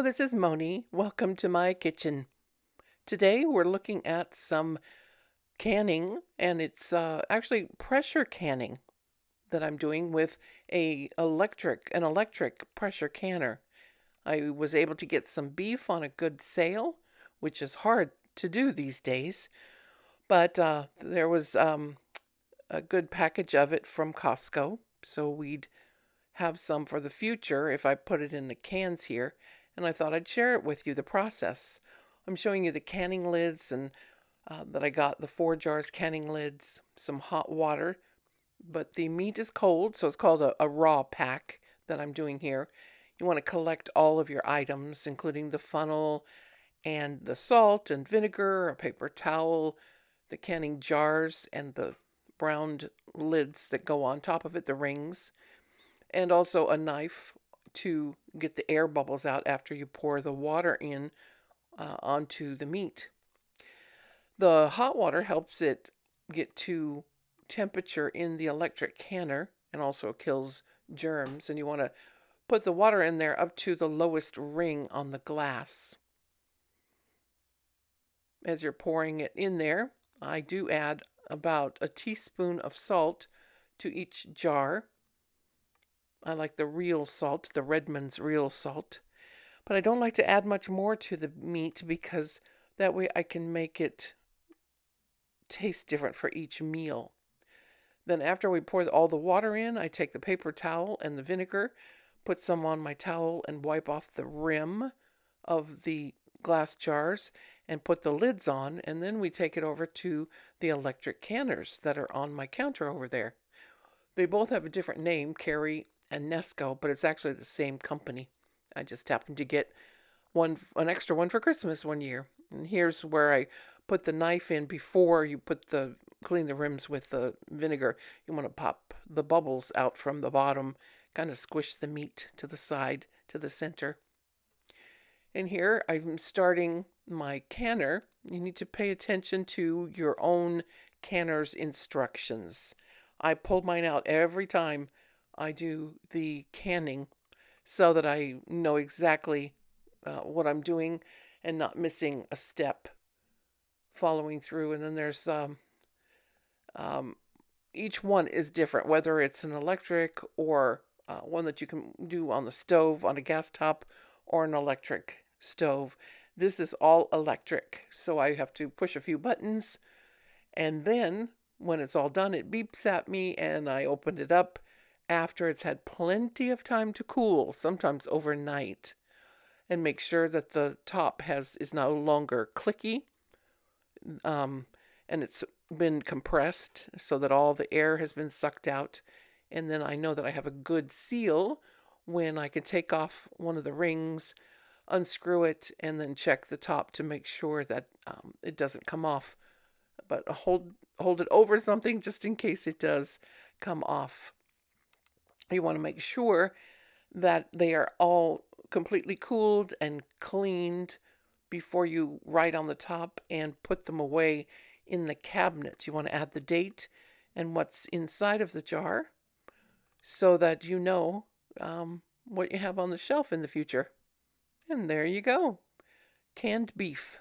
this is Moni. Welcome to my kitchen. Today we're looking at some canning, and it's actually pressure canning that I'm doing with an electric pressure canner. I was able to get some beef on a good sale, which is hard to do these days, but there was a good package of it from Costco, so we'd have some for the future if I put it in the cans here, and I thought I'd share it with you, the process. I'm showing you the canning lids and that I got, the 4 jars canning lids, some hot water, but the meat is cold, so it's called a raw pack that I'm doing here. You want to collect all of your items, including the funnel and the salt and vinegar, a paper towel, the canning jars, and the browned lids that go on top of it, the rings, and also a knife to get the air bubbles out after you pour the water in onto the meat. The hot water helps it get to temperature in the electric canner and also kills germs. And you want to put the water in there up to the lowest ring on the glass. As you're pouring it in there, I do add about a teaspoon of salt to each jar. I like the real salt, the Redmond's real salt. But I don't like to add much more to the meat because that way I can make it taste different for each meal. Then after we pour all the water in, I take the paper towel and the vinegar, put some on my towel and wipe off the rim of the glass jars and put the lids on, and then we take it over to the electric canners that are on my counter over there. They both have a different name, Carey and Nesco, but it's actually the same company. I just happened to get an extra one for Christmas one year. And here's where I put the knife in before you clean the rims with the vinegar. You want to pop the bubbles out from the bottom, kind of squish the meat to the side, to the center. And here I'm starting my canner. You need to pay attention to your own canner's instructions. I pull mine out every time I do the canning so that I know exactly what I'm doing and not missing a step following through. And then there's um, each one is different, whether it's an electric or one that you can do on the stove, on a gas top, or an electric stove. This is all electric, so I have to push a few buttons, and then when it's all done, it beeps at me, and I open it up after it's had plenty of time to cool, sometimes overnight, and make sure that the top is no longer clicky, um, and it's been compressed so that all the air has been sucked out. And then I know that I have a good seal when I can take off one of the rings, unscrew it, and then check the top to make sure that it doesn't come off. But hold it over something just in case it does come off. You want to make sure that they are all completely cooled and cleaned before you write on the top and put them away in the cabinet. You want to add the date and what's inside of the jar so that you know what you have on the shelf in the future. And there you go. Canned beef.